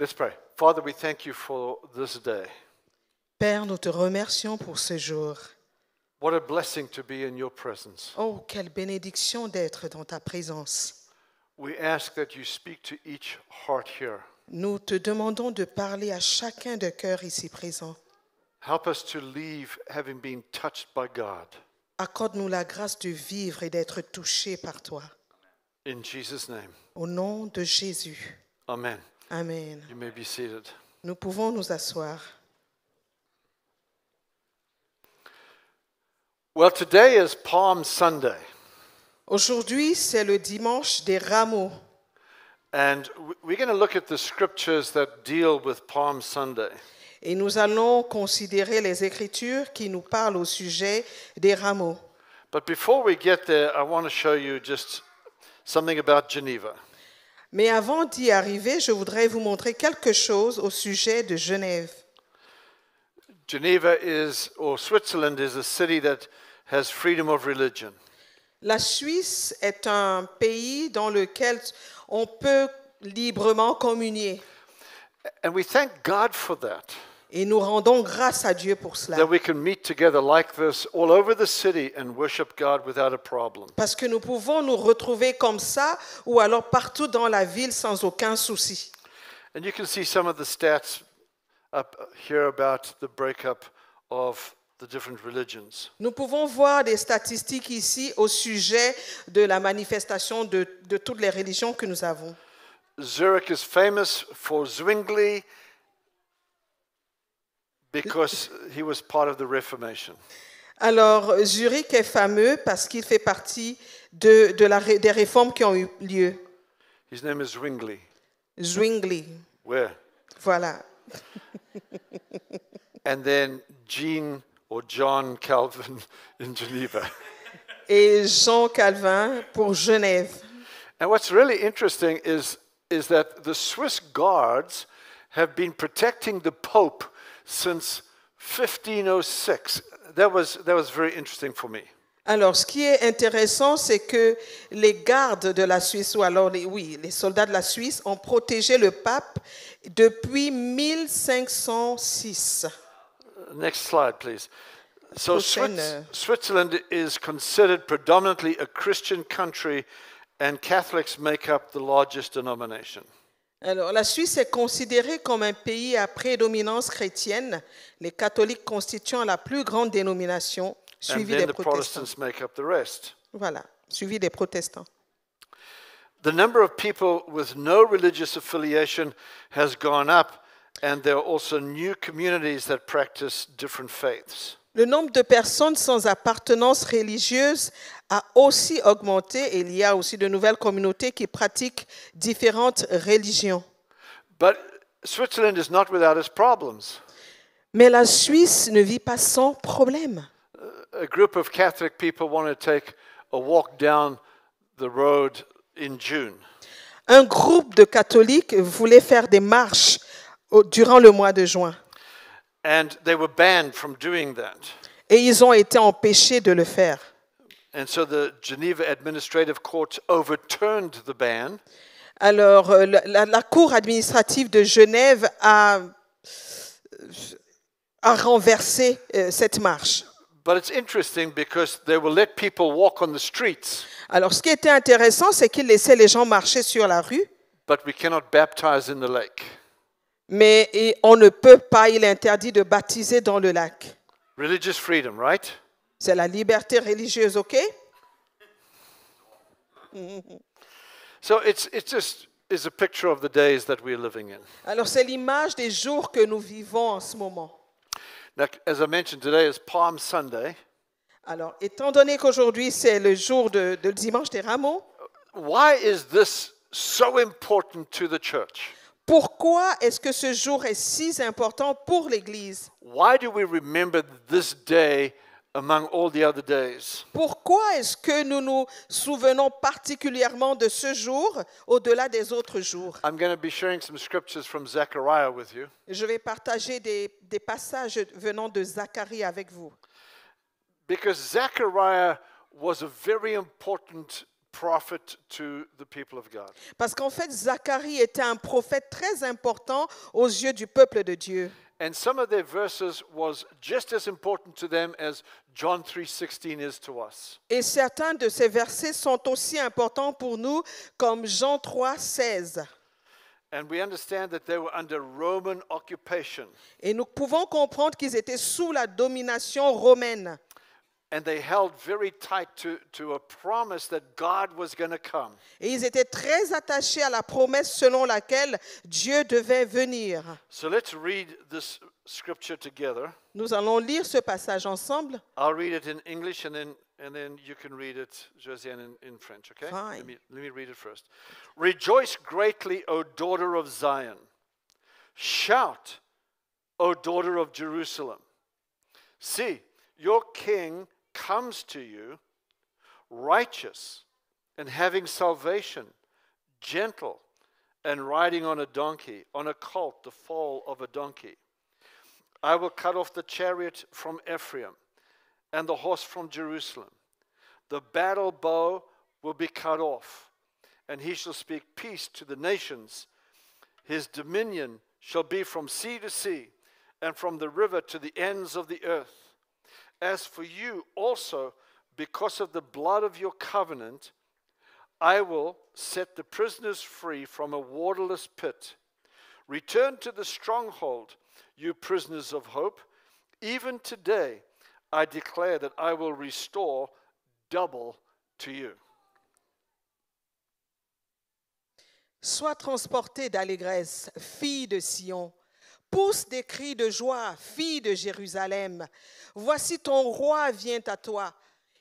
Let's pray. Father, we thank you for this day. Père, nous te remercions pour ce jour. What a blessing to be in your presence. Oh, quelle bénédiction d'être dans ta présence. We ask that you speak to each heart here. Nous te demandons de parler à chacun de cœur ici présent. Help us to leave having been touched by God. Accorde-nous la grâce de vivre et d'être touchés par toi. In Jesus' name, Au nom de Jésus. amen. Amen. You may be seated. Nous pouvons nous asseoir. Well, today is Palm Sunday, Aujourd'hui, c'est le dimanche des rameaux. and we're going to look at the scriptures that deal with Palm Sunday. Et nous allons considérer les Écritures qui nous parlent au sujet des rameaux. But before we get there, I want to show you just something about Geneva. Mais avant d'y arriver, je voudrais vous montrer quelque chose au sujet de Genève. Geneva or Switzerland is a city that has freedom of religion. La Suisse est un pays dans lequel on peut librement communier. And we thank God for that, Et nous rendons grâce à Dieu pour cela. that we can meet together like this all over the city and worship God without a problem. Parce que nous pouvons nous retrouver comme ça ou alors partout dans la ville sans aucun souci. And you can see some of the stats up here about the breakup of the different religions. Nous pouvons voir des statistiques ici au sujet de la manifestation de toutes les religions que nous avons. Zurich is famous for Zwingli because he was part of the Reformation. Alors, Zurich est fameux parce qu'il fait partie des réformes qui ont eu lieu. His name is Zwingli. Zwingli, Where? voilà. And then Jean or John Calvin in Geneva. Et Jean Calvin pour Genève. And what's really interesting is that the Swiss guards have been protecting the Pope since 1506. That was very interesting for me. Alors, ce qui est intéressant, c'est que les gardes de la Suisse, ou alors les soldats de la Suisse, ont protégé le pape depuis 1506. Next slide, please. So Prochaine. Switzerland is considered predominantly a Christian country, and Catholics make up the largest denomination. Alors, la Suisse est considérée comme un pays à prédominance chrétienne, les catholiques constituant la plus grande dénomination, And suivie then des the protestants. Protestants make up the rest. Voilà, suivi des protestants. The number of people with no religious affiliation has gone up, and there are also new communities that practice different faiths. Le nombre de personnes sans appartenance religieuse a aussi augmenté et il y a aussi de nouvelles communautés qui pratiquent différentes religions. But Switzerland is not without its problems. Mais la Suisse ne vit pas sans problème. A group of Catholic people want to take a walk down the road in June. Un groupe de catholiques voulait faire des marches durant le mois de juin And they were banned from doing that. et ils ont été empêchés de le faire. And so the Geneva Administrative Court overturned the ban. Alors, la Cour administrative de Genève a renversé cette marche. But it's interesting because they will let people walk on the streets, Alors, ce qui était intéressant, c'est qu'ils laissaient les gens marcher sur la rue, but we cannot baptize in the lake. mais on ne peut pas, il est interdit de baptiser dans le lac. Religious freedom, right? C'est la liberté religieuse, ok? So it's just is a picture of the days that we're living in. Alors, c'est l'image des jours que nous vivons en ce moment. Now, as I mentioned, today is Palm Sunday. Alors, étant donné qu'aujourd'hui, c'est le jour de dimanche des rameaux, Why is this so important to the church? pourquoi est-ce que ce jour est si important pour l'Église? Why do we remember this day among all the other days? Pourquoi est-ce que nous nous souvenons particulièrement de ce jour au-delà des autres jours? I'm going to be sharing some scriptures from Zechariah with you. Je vais partager des passages venant de Zacharie avec vous. Because Zechariah was a very important prophet to the people of God. Parce qu'en fait, Zacharie était un prophète très important aux yeux du peuple de Dieu. And some of their verses was just as important to them as John 3:16 is to us. Et certains de ces versets sont aussi importants pour nous, comme Jean 3, 16. And we understand that they were under Roman occupation. Et nous pouvons comprendre qu'ils étaient sous la domination romaine. And they held very tight to a promise that God was going to come. Et ils étaient très attachés à la promesse selon laquelle Dieu devait venir. So let's read this scripture together. Nous allons lire ce passage ensemble. I'll read it in English and then you can read it, Josiane, in French, okay? Fine. Let me read it first. Rejoice greatly, O daughter of Zion. Shout, O daughter of Jerusalem. See, your king comes to you, righteous and having salvation, gentle and riding on a donkey, on a colt, the foal of a donkey. I will cut off the chariot from Ephraim and the horse from Jerusalem. The battle bow will be cut off, and he shall speak peace to the nations. His dominion shall be from sea to sea, and from the river to the ends of the earth. As for you also, because of the blood of your covenant, I will set the prisoners free from a waterless pit. Return to the stronghold, you prisoners of hope. Even today, I declare that I will restore double to you. Sois transportée d'allégresse, fille de Sion. Pousse des cris de joie, fille de Jérusalem. Voici ton roi vient à toi.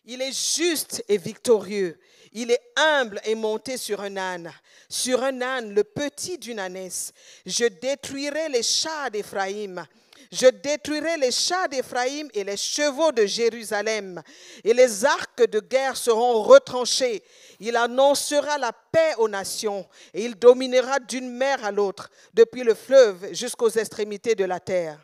Il est juste et victorieux. Il est humble et monté sur un âne, le petit d'une ânesse. Je détruirai les chars d'Éphraïm. Je détruirai les chars d'Éphraïm et les chevaux de Jérusalem, et les arcs de guerre seront retranchés. Il annoncera la paix aux nations, et il dominera d'une mer à l'autre, depuis le fleuve jusqu'aux extrémités de la terre.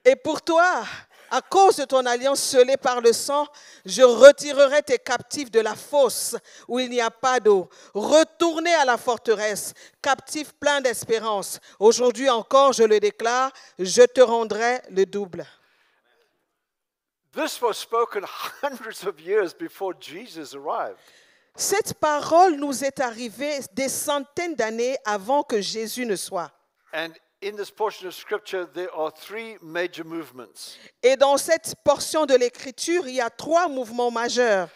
Et pour toi, à cause de ton alliance scellée par le sang, je retirerai tes captifs de la fosse où il n'y a pas d'eau. Retournez à la forteresse, captifs pleins d'espérance. Aujourd'hui encore, je le déclare, je te rendrai le double. This was spoken hundreds of years before Jesus arrived. Cette parole nous est arrivée des centaines d'années avant que Jésus ne soit. And in this portion of scripture, there are three major movements. Et dans cette portion de l'Écriture, il y a trois mouvements majeurs.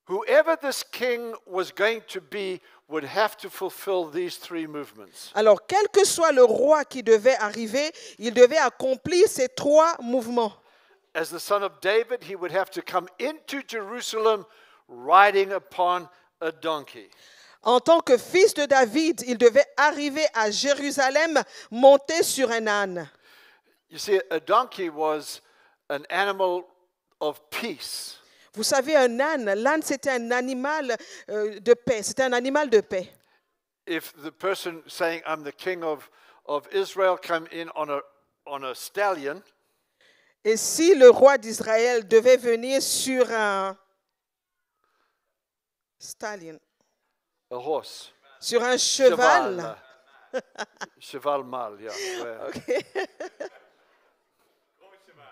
Whoever this king was going to be would have to fulfill these three movements. Alors, quel que soit le roi qui devait arriver, il devait accomplir ces trois mouvements. As the son of David, he would have to come into Jerusalem riding upon a donkey. En tant que fils de David, il devait arriver à Jérusalem monté sur un âne. You see, a donkey was an animal of peace. Vous savez, l'âne c'était un animal de paix, c'était un animal de paix. If the person saying, I'm the king of Israel, come in on a stallion, Et si le roi d'Israël devait venir sur un stallion, a horse, sur un cheval, cheval mâle, yeah. okay.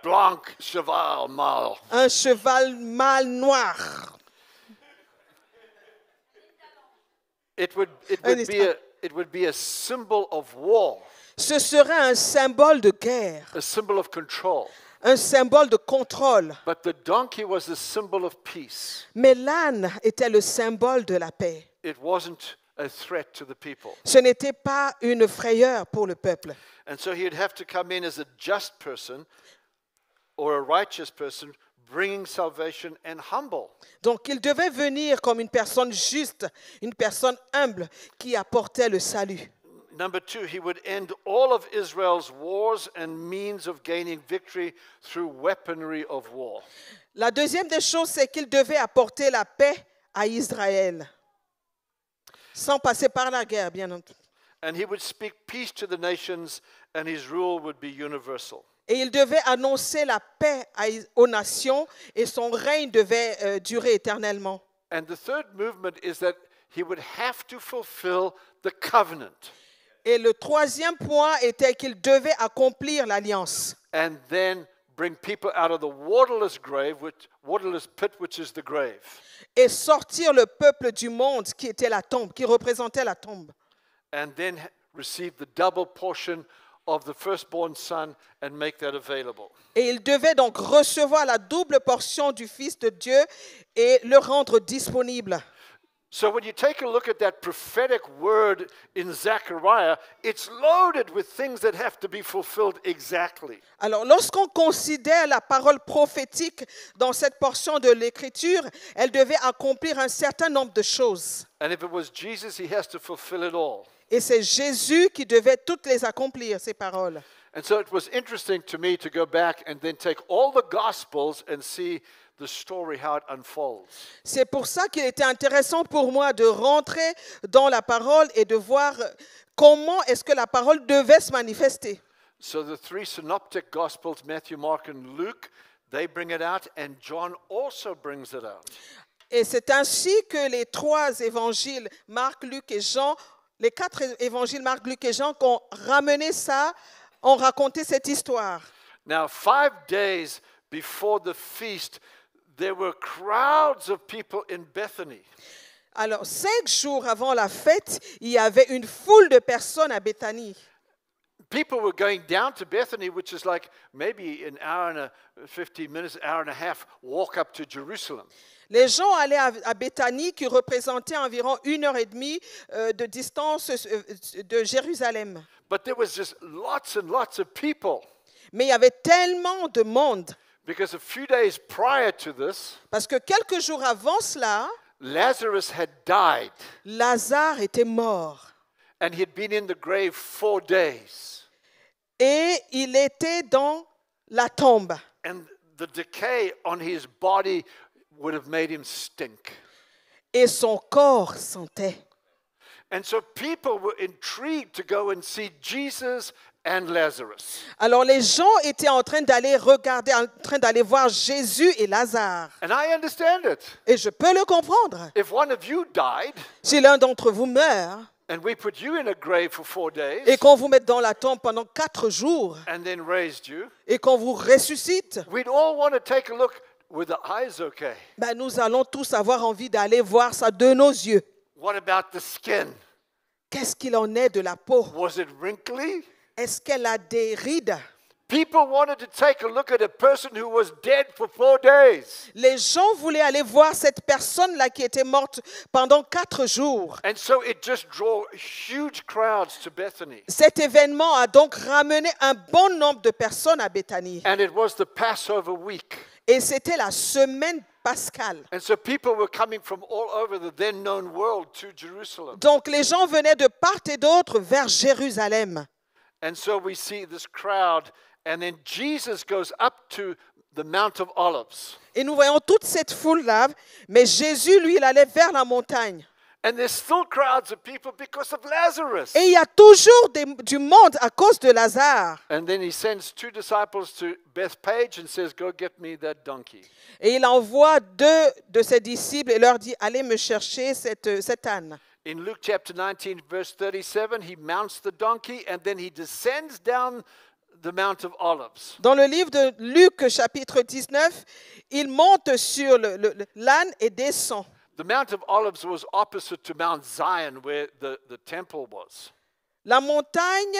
Blanc cheval mâle. Un cheval mâle noir. It would be a symbol of war, Ce serait un symbole de guerre, a symbol of control. un symbole de contrôle. But the donkey was a symbol of peace. Mais l'âne était le symbole de la paix. It wasn't a threat to the people. Ce n'était pas une frayeur pour le peuple. And so he'd have to come in as a just person or a righteous person, bringing salvation and humble. Donc il devait venir comme une personne juste, une personne humble qui apportait le salut. Number two, he would end all of Israel's wars and means of gaining victory through weaponry of war. La deuxième des choses, c'est qu'il devait apporter la paix à Israël, sans passer par la guerre, bien entendu. And he would speak peace to the nations, and his rule would be universal. Et il devait annoncer la paix aux nations et son règne devait durer éternellement. And the third movement is that he would have to fulfill the covenant. Et le troisième point était qu'il devait accomplir l'alliance. And then bring people out of the waterless pit, which is the grave. Et sortir le peuple du monde qui était la tombe, qui représentait la tombe. And then receive the double portion of the firstborn son and make that available. Et il devait donc recevoir la double portion du Fils de Dieu et le rendre disponible. So when you take a look at that prophetic word in Zechariah, it's loaded with things that have to be fulfilled exactly. Alors, lorsqu'on considère la parole prophétique dans cette portion de l'Écriture, elle devait accomplir un certain nombre de choses. And if it was Jesus, he has to fulfill it all. Et c'est Jésus qui devait toutes les accomplir, ces paroles. And so it was interesting to me to go back and then take all the Gospels and see the story, how it unfolds. C'est pour ça qu'il était intéressant pour moi de rentrer dans la parole et de voir comment est-ce que la parole devait se manifester. So the three synoptic Gospels, Matthew, Mark, and Luke, they bring it out, and John also brings it out. Et c'est ainsi que les trois évangiles, Marc, Luc et Jean, les quatre évangiles, Marc, Luc et Jean, qui ont ramené ça, ont raconté cette histoire. Now, 5 days before the feast, there were crowds of people in Bethany. Alors, 5 jours avant la fête, il y avait une foule de personnes à Béthanie. People were going down to Bethany, which is like maybe an hour and 15 minutes, hour and a half walk up to Jerusalem. Les gens allaient à Béthanie, qui représentait environ 1h30 de distance de Jérusalem. But there was just lots and lots of people. Mais il y avait tellement de monde, Because a few days prior to this, parce que quelques jours avant cela, Lazarus had died, Lazare était mort. and he had been in the grave 4 days. Et il était dans la tombe. And the decay on his body would have made him stink. Et son corps sentait. And so people were intrigued to go and see Jesus and Lazarus. Alors les gens étaient en train d'aller regarder, en train d'aller voir Jésus et Lazare. And I understand it. Et je peux le comprendre. If one of you died Si l'un d'entre vous meurt and we put you in a grave for 4 days et qu'on vous mette dans la tombe pendant 4 jours and then raised you, et qu'on vous ressuscite, we'd all want to take a look. Were the eyes okay? ben nous allons tous avoir envie d'aller voir ça de nos yeux. What about the skin? Qu'est-ce qu'il en est de la peau? Was it wrinkly? Est-ce qu'elle a des rides? People wanted to take a look at a person who was dead for 4 days. Les gens voulaient aller voir cette personne-là qui était morte pendant 4 jours. And so it just drew huge crowds to Bethany. Cet événement a donc ramené un bon nombre de personnes à Béthanie. And it was the Passover week. Et c'était la semaine pascale. And so people were coming from all over the then known world to Jerusalem. Donc les gens venaient de part et d'autre vers Jérusalem. And so we see this crowd, and then Jesus goes up to the Mount of Olives. Et nous voyons toute cette foule-là, mais Jésus, lui, il allait vers la montagne. And there's still crowds of people because of Lazarus. Et il y a toujours du monde à cause de Lazare. And then he sends 2 disciples to Bethpage and says, go get me that donkey. Et il envoie 2 de ses disciples et leur dit, allez me chercher cet âne. In Luke chapter 19, verse 37, he mounts the donkey and then he descends down the Mount of Olives. Dans le livre de Luc, chapitre 19, il monte sur l'âne et descend. The Mount of Olives was opposite to Mount Zion, where the temple was. La montagne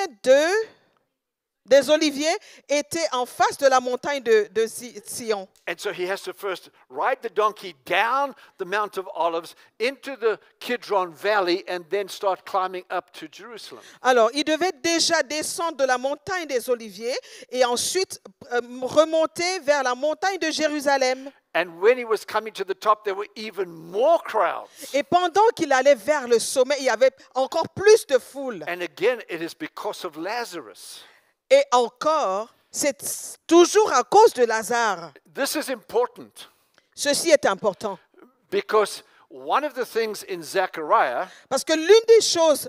des Oliviers était en face de la montagne de Sion. And so he has to first ride the donkey down the Mount of Olives into the Kidron Valley and then start climbing up to Jerusalem. Alors, il devait déjà descendre de la montagne des Oliviers et ensuite remonter vers la montagne de Jérusalem. And when he was coming to the top, there were even more crowds. Et pendant qu'il allait vers le sommet, il y avait encore plus de foule. And again, it is because of Lazarus. Et encore, c'est toujours à cause de Lazare. This is important Ceci est important. because one of the things in Zechariah Parce que l'une des choses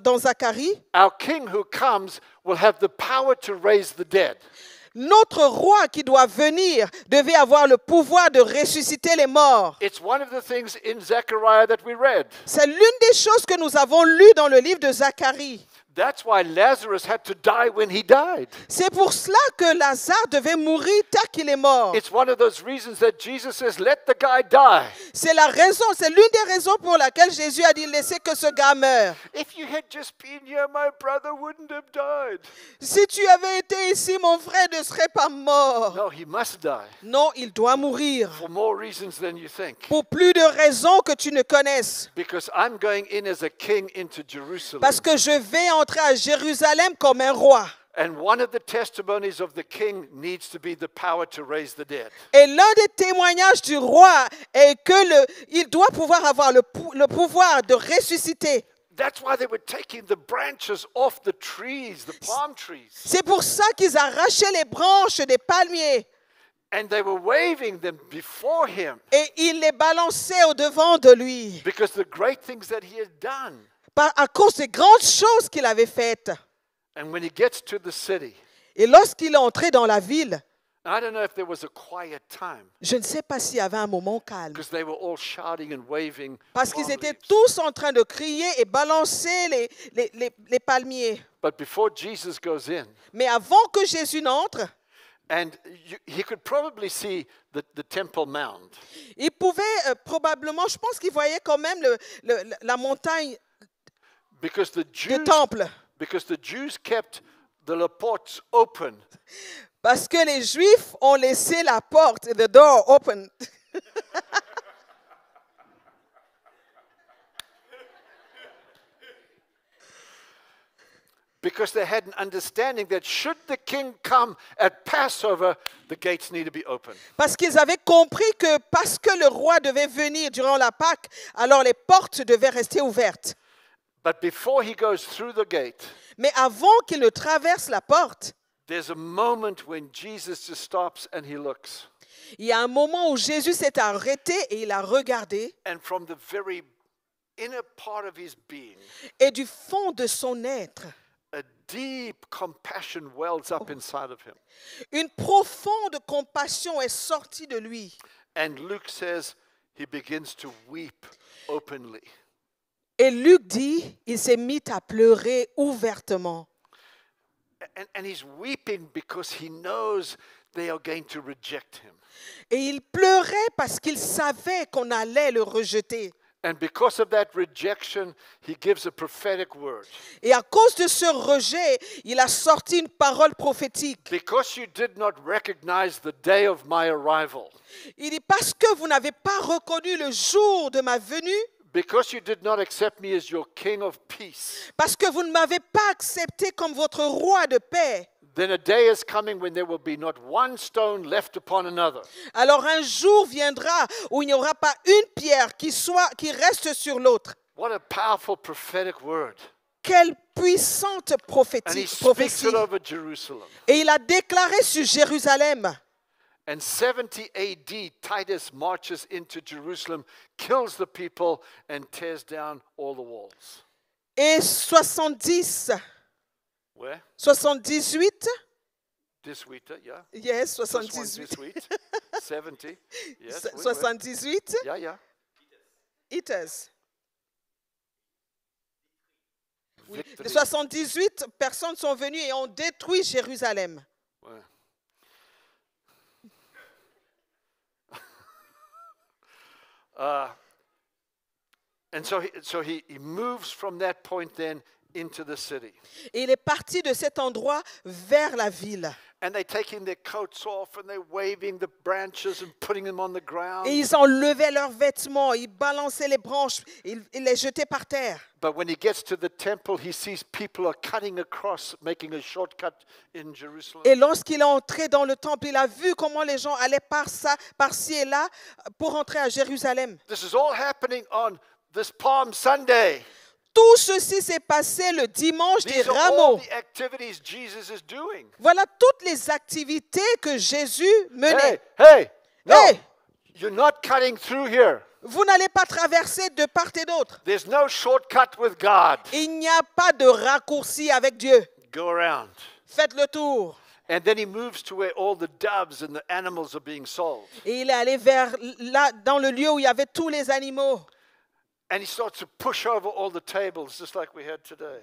dans Zacharie, our king who comes will have the power to raise the dead. notre roi qui doit venir devait avoir le pouvoir de ressusciter les morts. It's one of the things in Zechariah that we read. C'est l'une des choses que nous avons lues dans le livre de Zacharie. That's why Lazarus had to die when he died. C'est pour cela que Lazare devait mourir tel qu'il est mort. It's one of those reasons that Jesus says, let the guy die. C'est la raison, c'est l'une des raisons pour laquelle Jésus a dit laissez que ce gars meure. If you had just been here, my brother wouldn't have died. Si tu avais été ici, mon frère ne serait pas mort. No, he must die Non, il doit mourir. for more reasons than you think. Pour plus de raisons que tu ne connaisses. Because I'm going in as a king into Jerusalem. Parce que je vais entrer à Jérusalem comme un roi. And one of the testimonies of the king needs to be the power to raise the dead. Et l'un des témoignages du roi est que il doit pouvoir avoir le pouvoir de ressusciter. That's why they were taking the branches off the trees, the palm trees. C'est pour ça qu'ils arrachaient les branches des palmiers. And they were waving them before him. Et ils les balançaient au-devant de lui. Because the great things that he had done. À cause des grandes choses qu'il avait faites. And when he gets to the city, et lorsqu'il est entré dans la ville, I don't know if there was a quiet time. Je ne sais pas s'il y avait un moment calme. Because they were all shouting and waving. Parce qu'ils étaient tous en train de crier et balancer les palmiers. But before Jesus goes in, mais avant que Jésus n'entre, and he could probably see the Temple Mount. Il pouvait probablement, je pense qu'il voyait quand même la montagne du temple. Because the Jews kept the ports open. Parce que les Juifs ont laissé la porte, the door open. Because they had an understanding that should the king come at Passover, the gates need to be open. Parce qu'ils avaient compris que parce que le roi devait venir durant la Pâque, alors les portes devaient rester ouvertes. But before he goes through the gate, mais avant qu'il ne traverse la porte, there's a moment when Jesus just stops and he looks. Il y a un moment où Jésus s'est arrêté et il a regardé. And from the very inner part of his being, et du fond de son être, a deep compassion wells up inside of him. Une profonde compassion est sortie de lui. And Luke says he begins to weep openly. Et Luc dit, il s'est mis à pleurer ouvertement. And he's weeping because he knows they are going to reject him. Et il pleurait parce qu'il savait qu'on allait le rejeter. And because of that rejection, he gives a prophetic word. Et à cause de ce rejet, il a sorti une parole prophétique. Because you did not recognize the day of my arrival. Il dit, parce que vous n'avez pas reconnu le jour de ma venue. Because you did not accept me as your king of peace. Parce que vous ne m'avez pas accepté comme votre roi de paix. Then a day is coming when there will be not one stone left upon another. Alors un jour viendra où il n'y aura pas une pierre qui reste sur l'autre. What a powerful prophetic word. Quelle puissante And he speaks it over Jerusalem. Et il a déclaré sur Jérusalem. And 70 AD, Titus marches into Jerusalem, kills the people, and tears down all the walls. Et 70. Where? 78. This week, yeah. Yes, 78. This week. 70. Yes. 78. Yeah, yeah. Eaters. Oui. 78 personnes sont venues et ont détruit Jérusalem. Ouais. And so he moves from that point then into the city. Et il est parti de cet endroit vers la ville. And they're taking their coats off and they're waving the branches and putting them on the ground. Et ils enlevaient leurs vêtements, ils balançaient les branches, ils les jetaient par terre. But when he gets to the temple, he sees people are cutting across, making a shortcut in Jerusalem. Et lorsqu'il est entré dans le temple, il a vu comment les gens allaient par-ci et là pour entrer à Jérusalem. This is all happening on this Palm Sunday. Tout ceci s'est passé le dimanche des Rameaux. Voilà toutes les activités que Jésus menait. Hey, no, hey, you're not cutting through here. Vous n'allez pas traverser de part et d'autre. There's no shortcut with God. Il n'y a pas de raccourci avec Dieu. Go around. Faites le tour. And then he moves to where all the doves and the animals are being sold. Et il est allé vers là, dans le lieu où il y avait tous les animaux, And he starts to push over all the tables, just like we had today.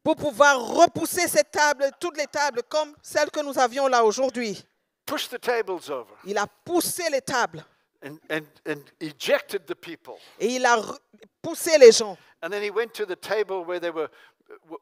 pour pouvoir repousser ces tables, toutes les tables, comme celles que nous avions là aujourd'hui. Push the tables over Il a poussé les tables and ejected the people. et il a poussé les gens. And then he went to the table where there were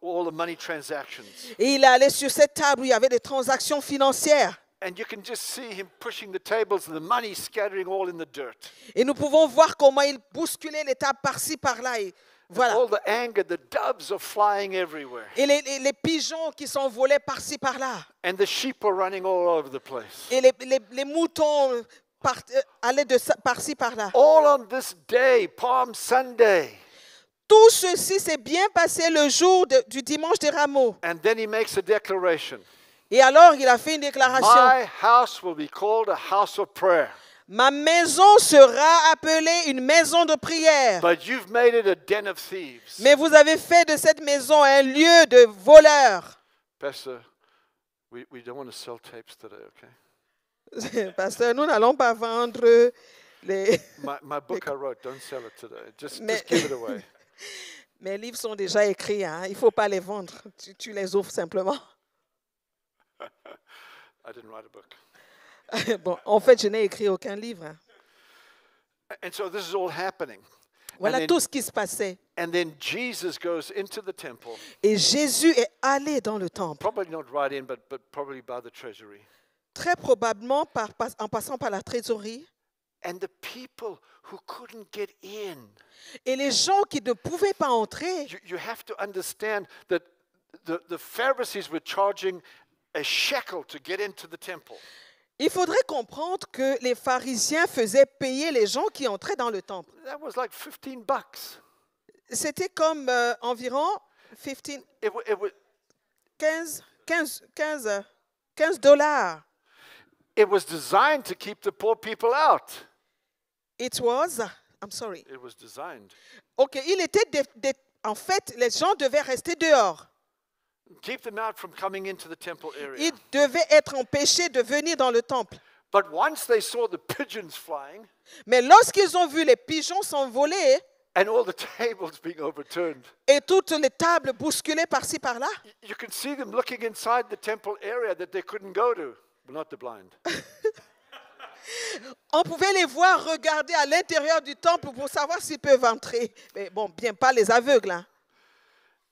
all the money transactions. Et il est allé sur cette table où il y avait des transactions financières. And you can just see him pushing the tables and the money scattering all in the dirt. Et nous pouvons voir comment il bousculait les tables par-ci, par-là. Et voilà. All the anger, the doves are flying everywhere. Et les pigeons qui s'envolaient par-ci, par-là. And the sheep are running all over the place. Et les moutons allaient par-ci, par-là. All on this day, Palm Sunday. Tout ceci s'est bien passé le jour du dimanche des rameaux. And then he makes a declaration. Et alors, il a fait une déclaration. My house will be called a house of prayer. Ma maison sera appelée une maison de prière. But you've made it a den of thieves. Mais vous avez fait de cette maison un lieu de voleurs. Pastor, we don't want to sell tapes today, okay? Pasteur, nous n'allons pas vendre les... My book I wrote, don't sell it today. Just Mais- give it away. Mes livres sont déjà écrits, hein. Il ne faut pas les vendre. Tu les ouvres simplement. I didn't write a book. Bon, en fait, je n'ai écrit aucun livre, hein. And so this is all happening. Voilà And then- tout ce qui se passait. And then Jesus goes into the temple, Et Jésus est allé dans le temple, probably not right in, but probably by the treasury. très probablement en passant par la trésorerie. And the people who couldn't get in, Et les gens qui ne pouvaient pas entrer, you have to understand that the Pharisees were charging a shekel to get into the temple. il faudrait comprendre que les pharisiens faisaient payer les gens qui entraient dans le temple. That was like $15. C'était comme environ 15 It was, 15 dollars. it was designed to keep the poor people out. It was, I'm sorry. It was designed. OK, il était en fait, les gens devaient rester dehors. Keep them out from coming into the temple area. Ils devaient être empêchés de venir dans le temple. But once they saw the pigeons flying Mais lorsqu'ils ont vu les pigeons s'envoler and all the tables being overturned, et toutes les tables bousculées par-ci par-là, you can see them looking inside the temple area that they couldn't go to. But not the blind. on pouvait les voir regarder à l'intérieur du temple pour savoir s'ils peuvent entrer. Mais bon, bien pas les aveugles, hein.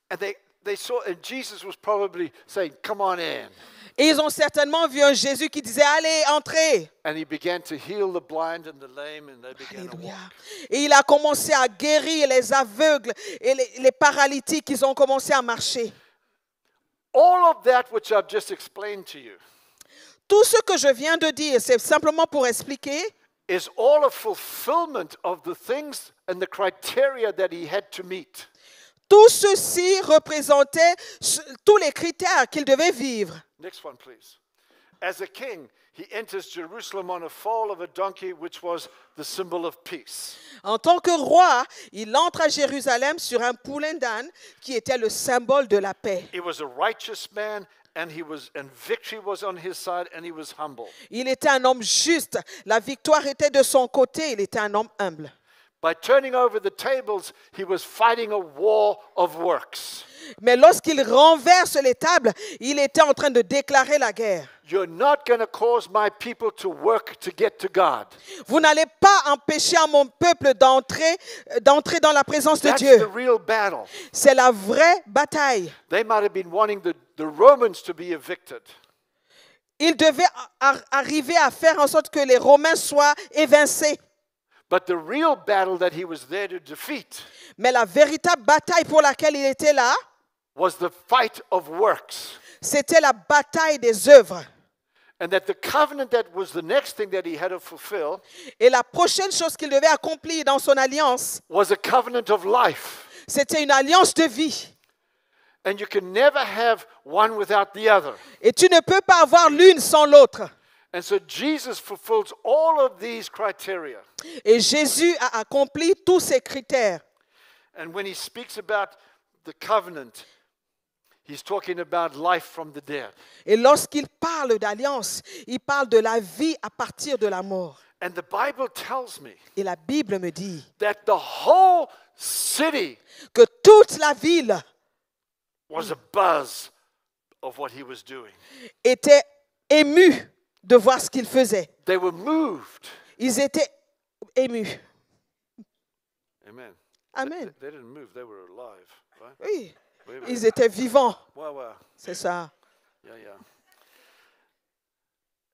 And they saw, and Jesus was probably saying, come on in. Et ils ont certainement vu un Jésus qui disait, allez, entrez. And he began to heal the blind and the lame, and they began to Alléluia. walk. Et il a commencé à guérir les aveugles et les paralytiques. Ils ont commencé à marcher. All of that which I've just explained to you Tout ce que je viens de dire, c'est simplement pour expliquer, is all a fulfillment of the things and the criteria that he had to meet. tout ceci représentait tous les critères qu'il devait vivre. Next one, please. As a king, he enters Jerusalem on a foal of a donkey, which was the symbol of peace. En tant que roi, il entre à Jérusalem sur un poulain d'âne qui était le symbole de la paix. He was a righteous man, and victory was on his side, and he was humble. Il était un homme juste. La victoire était de son côté. Il était un homme humble. By turning over the tables, he was fighting a war of works. Mais lorsqu'il renverse les tables, il était en train de déclarer la guerre. You're not going to cause my people to work to get to God. Vous n'allez pas empêcher à mon peuple d'entrer dans la présence de That's the Dieu. real battle. C'est la vraie bataille. They might have been wanting the Romans to be evicted. Il devait arriver à faire en sorte que les Romains soient évincés. But the real battle that he was there to defeat Mais la véritable bataille pour laquelle il était là, was the fight of works. c'était la bataille des œuvres. And that the covenant that was the next thing that he had to fulfill Et la prochaine chose qu'il devait accomplir dans son alliance, was a covenant of life. c'était une alliance de vie. And you can never have one without the other. Et tu ne peux pas avoir l'une sans l'autre. And so Jesus fulfills all of these criteria. Et Jésus a accompli tous ces critères. And when he speaks about the covenant, he's talking about life from the dead. Et lorsqu'il parle d'alliance, il parle de la vie à partir de la mort. And the Bible tells me Et la Bible me dit that the whole city que toute la ville was a buzz of what he was doing. était émue de voir ce qu'il faisait. They were moved. Ils étaient émus. Amen. Amen. They didn't move, they were alive. Right? Oui, Oui, oui. ils étaient vivants. Wow, wow. C'est ça. Yeah, yeah.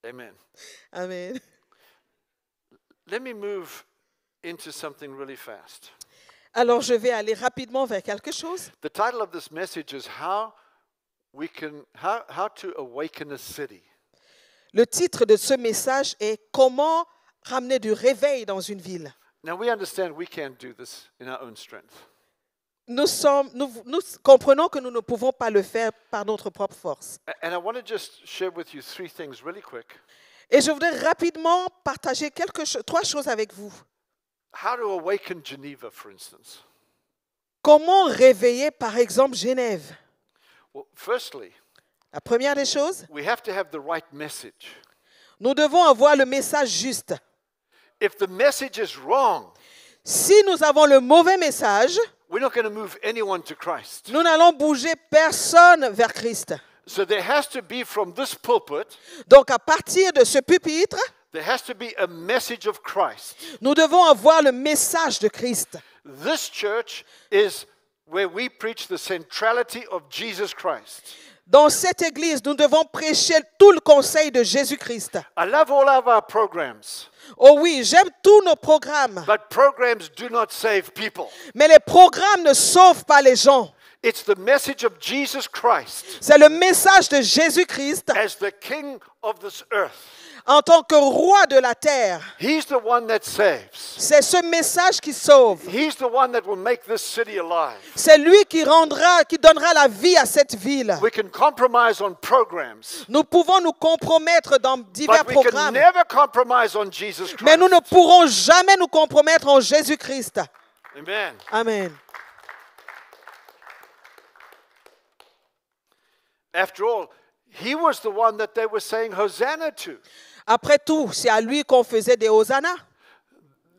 Amen. Amen. Let me move into something really fast. Alors je vais aller rapidement vers quelque chose. The title of this message is how to awaken a city. Le titre de ce message est Comment ramener du réveil dans une ville. Now we understand we can't do this in our own strength. Nous comprenons que nous ne pouvons pas le faire par notre propre force. And I want to just share with you three things really quick. Et je voudrais rapidement partager trois choses avec vous. How to awaken Geneva, for instance. Comment réveiller, par exemple, Genève? Well, firstly, La première des choses, we have to have the right message. nous devons avoir le message juste. If the message is wrong, Si nous avons le mauvais message, we're not going to move anyone to Christ. nous n'allons bouger personne vers Christ. So there has to be from this pulpit, Donc à partir de ce pupitre, there has to be a message of Christ. nous devons avoir le message de Christ. This church is where we preach the centrality of Jesus Christ. Dans cette église, nous devons prêcher tout le conseil de Jésus-Christ. I love all of our programs, Oh oui, j'aime tous nos programmes, but programs do not save people. mais les programmes ne sauvent pas les gens. It's the message of Jesus Christ C'est le message de Jésus-Christ as the King of this earth. en tant que roi de la terre. He's the one that saves. C'est ce message qui sauve. He's the one that will make this city alive. C'est lui qui donnera la vie à cette ville. We can compromise on programs, Nous pouvons nous compromettre dans divers but we can programmes, never compromise on Jesus mais nous ne Christ. pourrons jamais nous compromettre en Jésus-Christ. Amen. Amen. After all, he was the one that they were saying Hosanna to. Après tout, c'est à lui qu'on faisait des hosannas.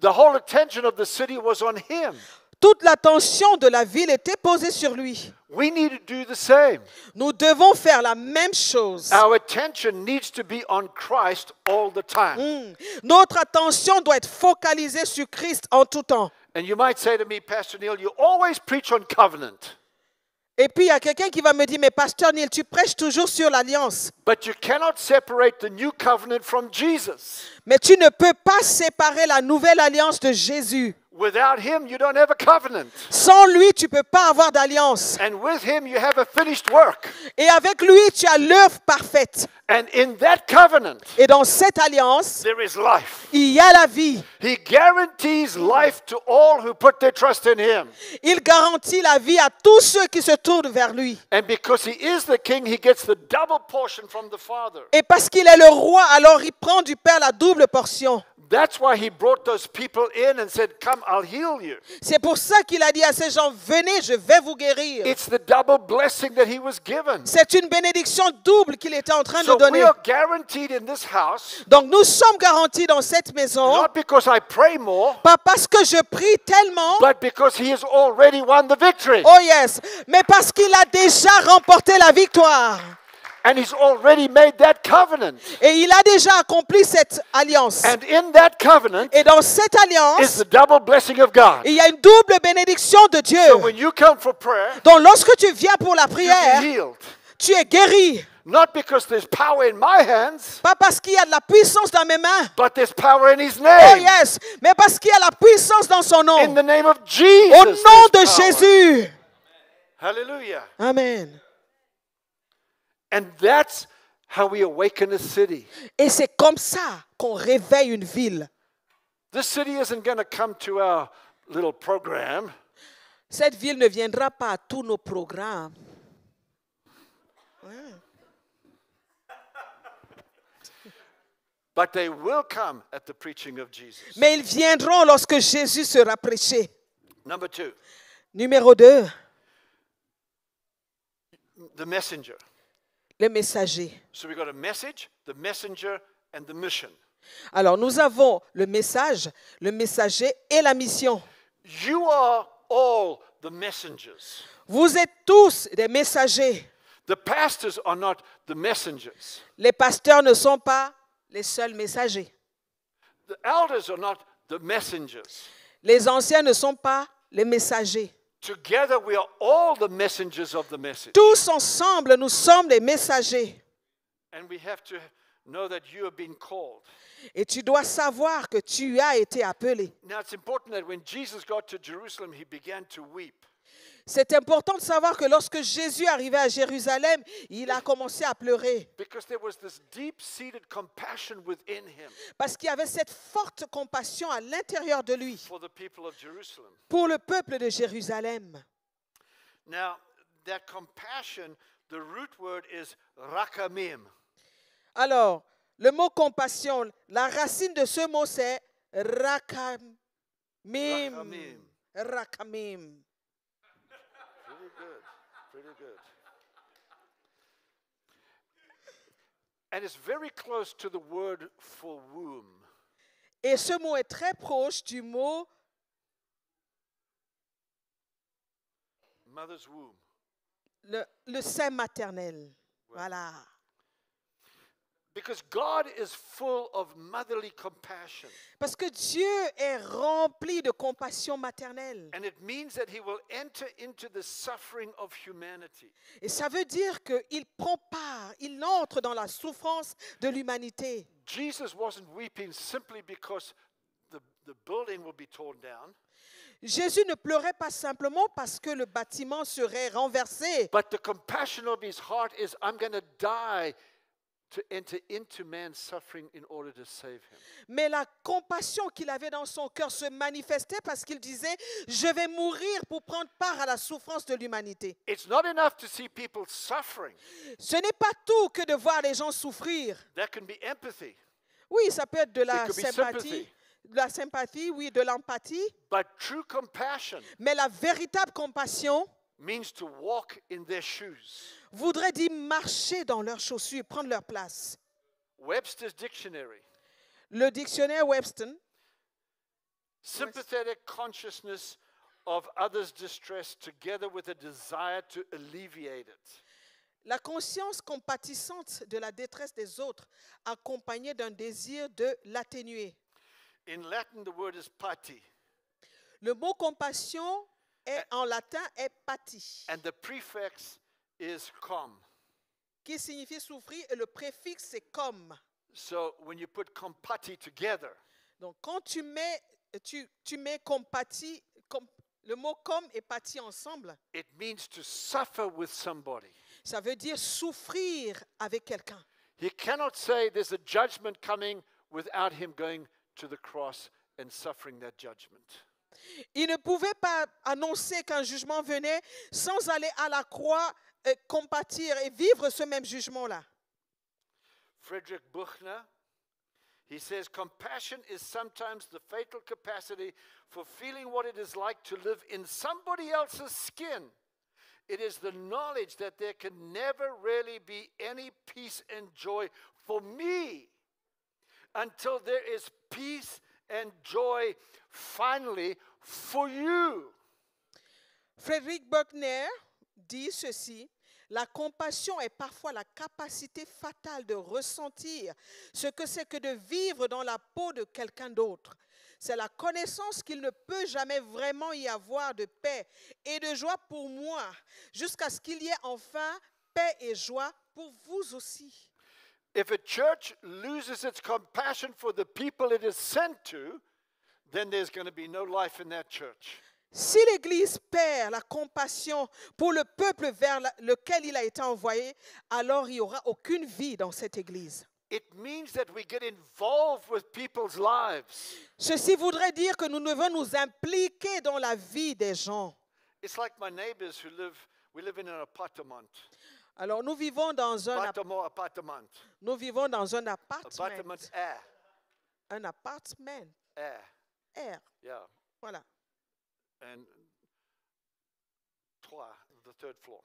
The whole attention of the city was on him. Toute l'attention de la ville était posée sur lui. We need to do the same. Nous devons faire la même chose. Our attention needs to be on Christ all the time. Notre attention doit être focalisée sur Christ en tout temps. And you might say to me, Pastor Neil, you always preach on covenant, Et puis il y a quelqu'un qui va me dire, mais Pasteur Neil, tu prêches toujours sur l'alliance. but you cannot separate the new covenant from Jesus. Mais tu ne peux pas séparer la nouvelle alliance de Jésus. Without him, you don't have a covenant. Sans lui, tu ne peux pas avoir d'alliance. And with him, you have a finished work. Et avec lui, tu as l'œuvre parfaite. And in that covenant, Et dans cette alliance, there is life. il y a la vie. He guarantees life to all who put their trust in him. Il garantit la vie à tous ceux qui se tournent vers lui. And because he is the king, he gets the double portion from the Father. Et parce qu'il est le roi, alors il prend du Père la double portion. That's why he brought those people in and said, come, I'll heal you. C'est pour ça qu'il a dit à ces gens, venez, je vais vous guérir. It's the double blessing that he was given. C'est une bénédiction double qu'il était en train de So we donner. are guaranteed in this house, Donc nous sommes garantis dans cette maison, not because I pray more, pas parce que je prie tellement, but because he has already won the victory. oh yes, mais parce qu'il a déjà remporté la victoire. And he's already made that covenant. Et il a déjà accompli cette alliance. And in that covenant Et dans cette is alliance, the double blessing of God. il y a une double bénédiction de Dieu. So when you come for prayer, Donc lorsque tu viens pour la you get prière, healed. tu es guéri. Not because there's power in my hands, Pas parce qu'il y a de la puissance dans mes mains. but there's power in his Oh name. yes, mais parce qu'il y a la puissance dans son nom. In the name of Jesus. Au nom de there's power. Jésus. Hallelujah. Amen. And that's how we awaken a city. Et c'est comme ça qu'on réveille une ville. This city isn't going to come to our little program. Cette ville ne viendra pas à tous nos programmes. but they will come at the preaching of Jesus. Mais ils viendront lorsque Jésus sera prêché. Number 2, Numéro 2, the messenger. le messager. So we've got a message, the messenger, and the mission. Alors, nous avons le message, le messager et la mission. You are all the messengers. Vous êtes tous des messagers. The pastors are not the messengers. Les pasteurs ne sont pas les seuls messagers. The elders are not the messengers. Les anciens ne sont pas les messagers. Together we are all the messengers of the message. Tous ensemble, nous sommes les messagers. And we have to know that you have been called. Et tu dois savoir que tu as été appelé. Now it's important that when Jesus got to Jerusalem, he began to weep. C'est important de savoir que lorsque Jésus arrivait à Jérusalem, il a commencé à pleurer. Because there was this deep-seated compassion within him Parce qu'il y avait cette forte compassion à l'intérieur de lui for the people of Jerusalem. pour le peuple de Jérusalem. Now, that compassion, the root word is rakamim. Alors, le mot compassion, la racine de ce mot c'est rakamim. Rakamim. Rakamim. Pretty good, pretty good. And it's very close to the word for womb. Et ce mot est très proche du mot Mother's womb. le sein maternel. Voilà. Because God is full of motherly compassion. Parce que Dieu est rempli de compassion maternelle. And it means that he will enter into the suffering of humanity. Et ça veut dire qu'il prend part, il entre dans la souffrance de l'humanité. Jesus wasn't weeping simply because the building will be torn down. Jésus ne pleurait pas simplement parce que le bâtiment serait renversé. But the compassion of his heart is, I'm going to die to enter into man's suffering in order to save him. Mais la compassion qu'il avait dans son cœur se manifestait parce qu'il disait, je vais mourir pour prendre part à la souffrance de l'humanité. It's not enough to see people suffering. Ce n'est pas tout que de voir les gens souffrir. There can be empathy. Oui, ça peut être de la It could be sympathie, sympathy. de la sympathie, oui, de l'empathie. But true compassion Mais la véritable compassion means to walk in their shoes. voudrait dire marcher dans leurs chaussures, prendre leur place. Webster's Dictionary. Le dictionnaire Webster, Sympathetic consciousness of others' distress together with a desire to alleviate it. la conscience compatissante de la détresse des autres, accompagnée d'un désir de l'atténuer. In Latin, the word is pati. Le mot compassion en latin est pati, And the prefix is com. qui signifie souffrir, et le préfixe c'est comme. So when you put compati together, Donc quand tu mets compati, le mot comme et pati ensemble, it means to suffer with somebody. ça veut dire souffrir avec quelqu'un. He cannot say there's a judgment coming without him going to the cross and suffering that judgment. Il ne pouvait pas annoncer qu'un jugement venait sans aller à la croix, compatir et vivre ce même jugement-là. Friedrich Buchner, he says, compassion is sometimes the fatal capacity for feeling what it is like to live in somebody else's skin. It is the knowledge that there can never really be any peace and joy for me until there is peace and joy finally for you. Friedrich Buchner dit ceci: la compassion est parfois la capacité fatale de ressentir ce que c'est que de vivre dans la peau de quelqu'un d'autre. C'est la connaissance qu'il ne peut jamais vraiment y avoir de paix et de joie pour moi, jusqu'à ce qu'il y ait enfin paix et joie pour vous aussi. If a church loses its compassion for the people it is sent to, then there's going to be no life in that church. Si l'Église perd la compassion pour le peuple vers lequel il a été envoyé, alors il n'y aura aucune vie dans cette Église. It means that we get involved with people's lives. Ceci voudrait dire que nous devons nous impliquer dans la vie des gens. It's like my neighbors we live in an apartment. Alors nous vivons dans un Appartement. nous vivons dans un appartement. Appartement air. Un appartement. Air. Air. Yeah. Voilà. And 3, the third floor.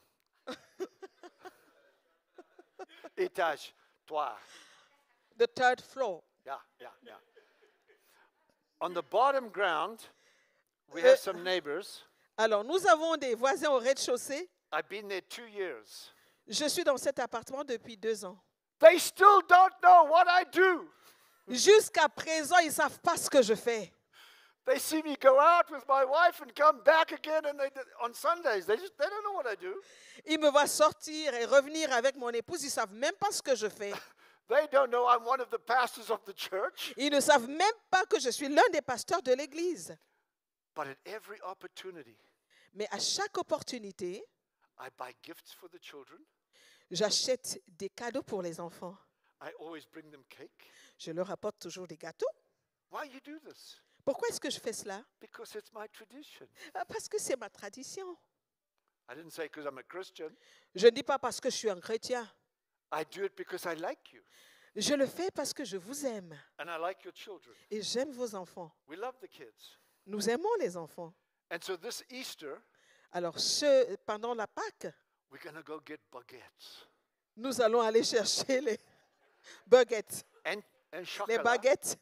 Étage 3. The third floor. Yeah. On the bottom ground, we have some neighbors. Alors nous avons des voisins au rez-de-chaussée. I've been there 2 years. Je suis dans cet appartement depuis 2 ans. They still don't know what I do. Jusqu'à présent, ils ne savent pas ce que je fais. They see me go out with my wife and come back again, and on Sundays, they don't know what I do. Ils me voient sortir et revenir avec mon épouse. Ils ne savent même pas ce que je fais. They don't know I'm one of the pastors of the church. Ils ne savent même pas que je suis l'un des pasteurs de l'église. But at every opportunity, Mais à chaque opportunité, I buy gifts for the children. j'achète des cadeaux pour les enfants. I always bring them cake. Je leur apporte toujours des gâteaux. Why you do this? Pourquoi est-ce que je fais cela? Because it's my tradition. Parce que c'est ma tradition. I didn't say because I'm a Christian. Je ne dis pas parce que je suis un chrétien. I do it because I like you Je le fais parce que je vous aime and I like your children. et j'aime vos enfants. We love the kids. Nous aimons les enfants. And so this Easter, Alors, pendant la Pâque, we're going to go get baguettes nous allons aller chercher les baguettes. and Les chocolat. baguettes,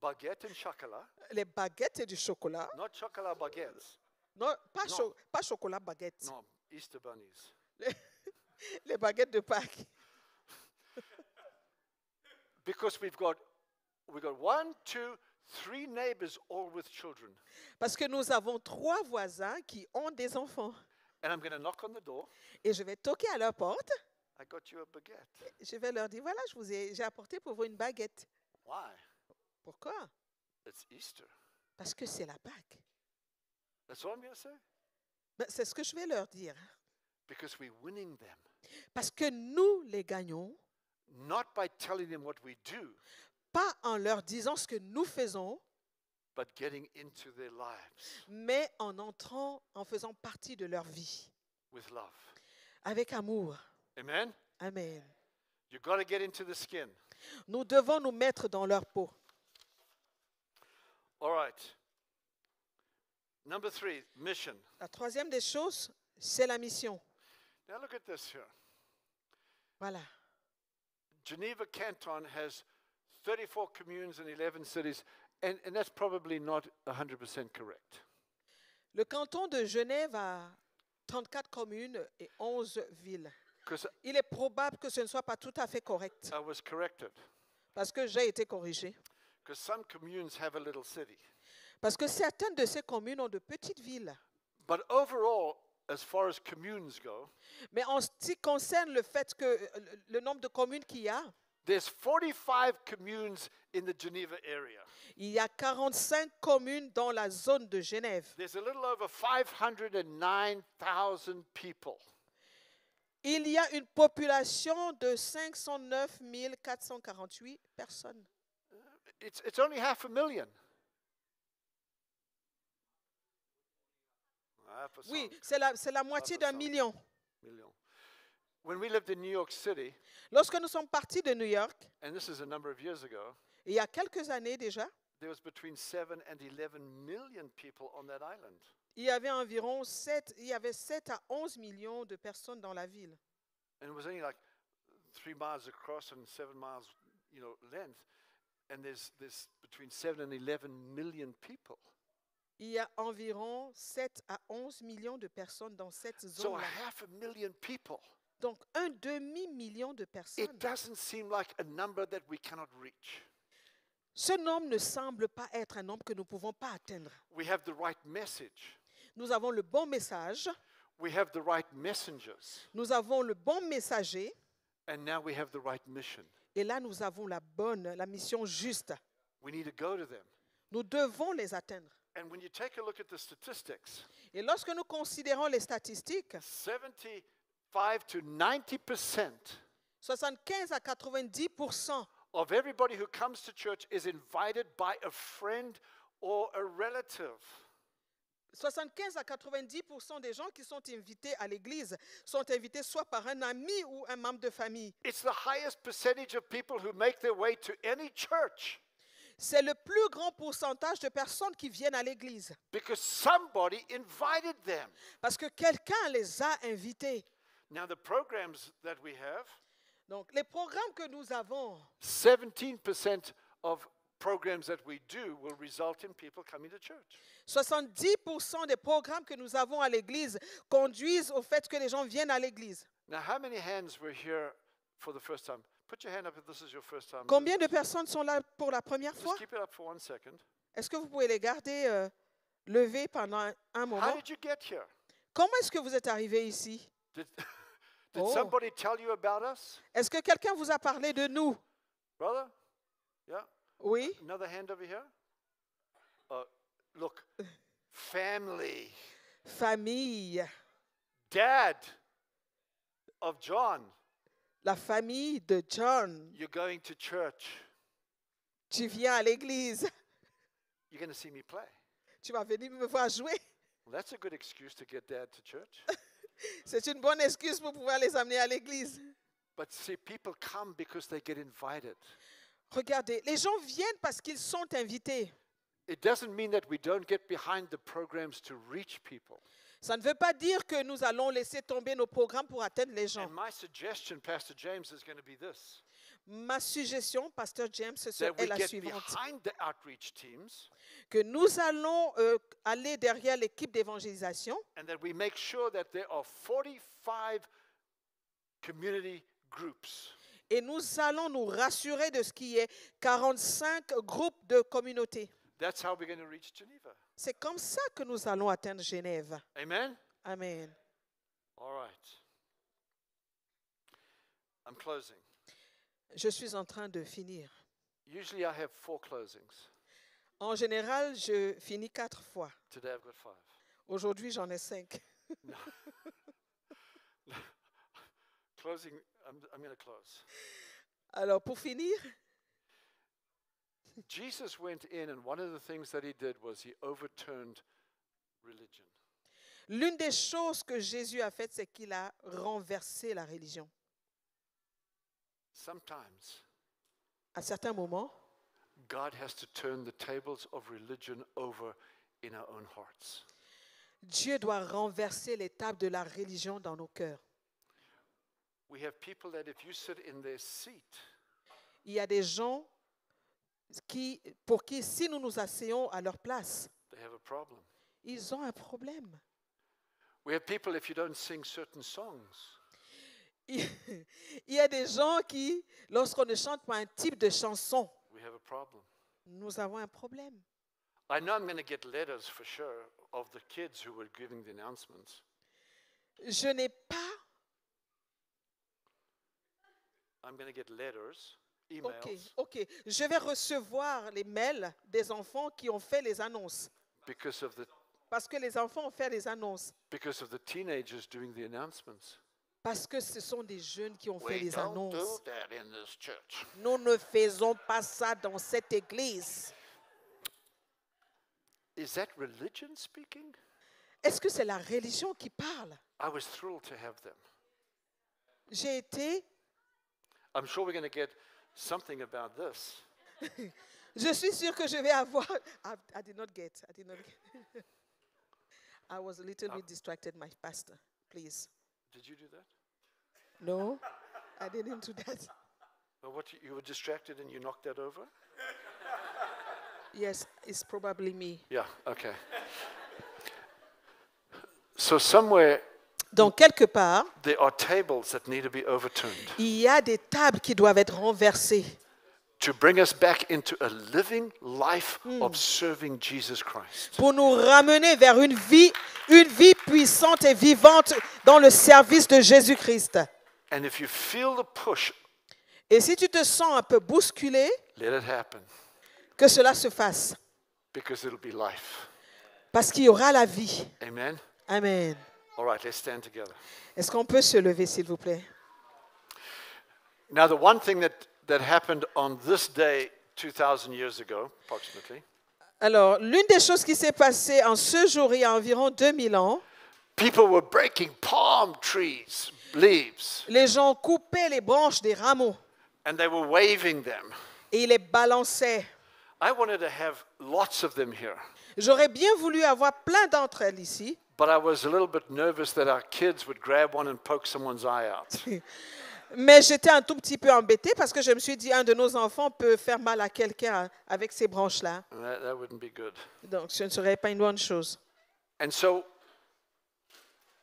Baguette and chocolat. les baguettes et du chocolat. Not chocolate baguettes. Non, pas, Non. pas chocolat, baguettes. No, Easter bunnies. Les baguettes de Pâques. Because we've got 1, 2, 3 neighbors all with children. Parce que nous avons 3 voisins qui ont des enfants. And I'm going to knock on the door. Et je vais toquer à leur porte. I got you a baguette. Je vais leur dire, voilà, j'ai apporté pour vous une baguette. Why? Pourquoi? It's Easter. Parce que c'est la Pâque. That's all I'm going to say. Ben, c'est ce que je vais leur dire. Because we're winning them. Parce que nous les gagnons, Not by telling them what we do, pas en leur disant ce que nous faisons, but getting into their lives mais en entrant, en faisant partie de leur vie, with love. avec amour. Amen? Amen. You've got to get into the skin. Nous devons nous mettre dans leur peau. All right. Number 3, mission. La troisième des choses, c'est la mission. Now look at this here. Voilà. Geneva Canton has 34 communes in 11 cities, and that's probably not 100% correct. Le canton de Genève a 34 communes et 11 villes. Because Il est probable que ce ne soit pas tout à fait correct, I was corrected. parce que j'ai été corrigé. Because some communes have a little city. Parce que certaines de ces communes ont de petites villes. But overall, as far as communes go, Mais en ce qui concerne le fait que le nombre de communes qu'il y a, there's 45 communes in the Geneva area. il y a 45 communes dans la zone de Genève. There's a little over 509,000 people. Il y a une population de 509 448 personnes. It's only 500,000. Oui, c'est la moitié d'un million. Million. When we lived in New York City, Lorsque nous sommes partis de New York, and this is a number of years ago, il y a quelques années déjà, there was between 7 and 11 million people on that island. il y avait environ 7 à 11 millions de personnes dans la ville. And it was only like 3 miles across and 7 miles, length. And there's between 7 and 11 million people. Il y a environ 7 à 11 millions de personnes dans cette So zone-là. 500,000 people. Donc, un demi-million de It personnes. doesn't seem like a number that we cannot reach. Ce nombre ne semble pas être un nombre que nous ne pouvons pas atteindre. We have the right message. Nous avons le bon message, We have the right messengers. nous avons le bon messager, And now we have the right mission. et là, nous avons la mission juste. We need to go to them. Nous devons les atteindre. And when you take a look at the statistics, Et lorsque nous considérons les statistiques, 75 to 90% 75 à 90% of everybody who comes to church is invited by a friend or a relative. 75 à 90% des gens qui sont invités à l'église sont invités soit par un ami ou un membre de famille. It's the highest percentage of people who make their way to any church C'est le plus grand pourcentage de personnes qui viennent à l'église because somebody invited them. parce que quelqu'un les a invités. Now, the programs that we have, Donc, les programmes que nous avons, 17% of programs that we do will result in people coming to church. 70% des programmes que nous avons à l'église conduisent au fait que les gens viennent à l'église. Now, how many hands were here for the first time? Put your hand up if this is your first time. Combien de personnes sont là pour la première fois? Just keep it up for 1 second. Est-ce que vous pouvez les garder levés pendant un How moment? did you get here? Comment est-ce que vous êtes arrivés ici? Did Oh. somebody tell you about us? Est-ce que quelqu'un vous a parlé de nous? Brother? Yeah? Oui. Another hand over here? Look, family. Famille. Dad of John, La famille de John. you're going to church. Tu viens à l'église. You're going to see me play. Tu vas venir me voir jouer. Well, that's a good excuse to get dad to church. C'est une bonne excuse pour pouvoir les amener à l'église. But see, people come because they get invited. Regardez, les gens viennent parce qu'ils sont invités. It doesn't mean that we don't get behind the programs to reach people. Ça ne veut pas dire que nous allons laisser tomber nos programmes pour atteindre les gens. And my suggestion, Pastor James, is going to be this. Ma suggestion, Pasteur James, That est we la get suivante. behind the outreach teams Que nous allons aller derrière l'équipe d'évangélisation and that we make sure that there are 45 community groups. et nous allons nous rassurer de ce qui est 45 groupes de communautés. That's how we're going to reach Geneva. C'est comme ça que nous allons atteindre Genève. Amen? Amen. All right. I'm closing. Je suis en train de finir. Usually I have 4 closings. En général, je finis 4 fois. Today I've got 5. Aujourd'hui, j'en ai 5. Closing, I'm going to close. Alors, pour finir, Jesus went in, and one of the things that he did was he overturned religion. l'une des choses que Jésus a faites, c'est qu'il a renversé la religion. Sometimes À certains moments, God has to turn the tables of religion over in our own hearts. Dieu doit renverser les tables de la religion dans nos cœurs. We have people that if you sit in their seat, Il y a des gens pour qui, si nous nous asseyons à leur place, they have a problem. ils ont un problème. We have people, if you don't sing certain songs, Il y a des gens qui, lorsqu'on ne chante pas un type de chanson, we have a problem. nous avons un problème. I know I'm going to get letters for sure of the kids who were giving the announcements. Je n'ai pas, I'm going to get letters, emails, ok, je vais recevoir les mails des enfants qui ont fait les annonces. because of Parce que les enfants ont fait les annonces. the teenagers doing the announcements. Parce que ce sont des jeunes qui ont fait We les don't annonces. do that in this church. Nous ne faisons pas ça dans cette église. Is that religion speaking? Est-ce que c'est la religion qui parle? I was thrilled to have them. J'ai été, I'm sure we're going to get something about this. je suis sûre que je vais avoir. I did not get. I was a little bit distracted, my pastor. Please. Did you do that? No, I didn't do that. Well, what you were distracted and you knocked that over? Yes, it's probably me. Yeah, okay. So somewhere Donc, quelque part, there are tables that need to be overturned il y a des tables qui doivent être renversées to bring us back into a living life of serving Jesus Christ. pour nous ramener vers une vie puissante et vivante dans le service de Jésus-Christ. And if you feel the push, Et si tu te sens un peu bousculé, let it happen que cela se fasse, because it'll be life. parce qu'il y aura la vie. Amen? Amen. All right, let's stand together. Est-ce qu'on peut se lever, s'il vous plaît? Now, the one thing that happened on this day 2,000 years ago, approximately, Alors, l'une des choses qui s'est passée en ce jour il y a environ 2000 ans, people were breaking palm trees, leaves, les gens coupaient les branches des rameaux and they were waving them. et ils les balançaient. I wanted to have lots of them here, J'aurais bien voulu avoir plein d'entre elles ici, but I was a little bit nervous that our kids would grab one and poke someone's eye out. mais j'étais un tout petit peu embêtée parce que je me suis dit, un de nos enfants peut faire mal à quelqu'un avec ces branches-là. And that wouldn't be good. Donc, ce ne serait pas une bonne chose. And so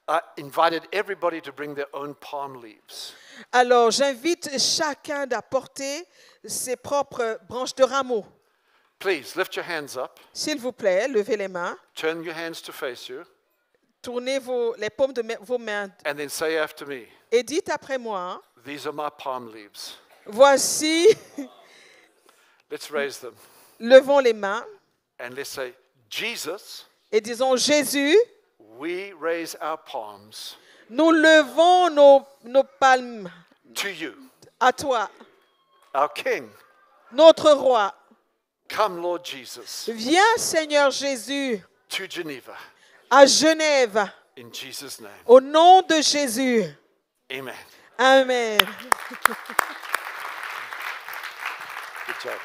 I invited everybody to bring their own palm leaves. Alors, j'invite chacun d'apporter ses propres branches de rameaux. Please lift your hands up, S'il vous plaît, levez les mains, turn your hands to face you, tournez les paumes de vos mains and then say after me, et dites après moi, these are my palm leaves. voici, Let's raise them. levons les mains And let's say, Jesus, et disons, Jésus, we raise our palms nous levons nos palmes to you, à toi, our King. notre roi. Come, Lord Jesus, Viens, Seigneur Jésus, to Geneva. à Genève, In Jesus' name, au nom de Jésus. amen. Amen. Good job.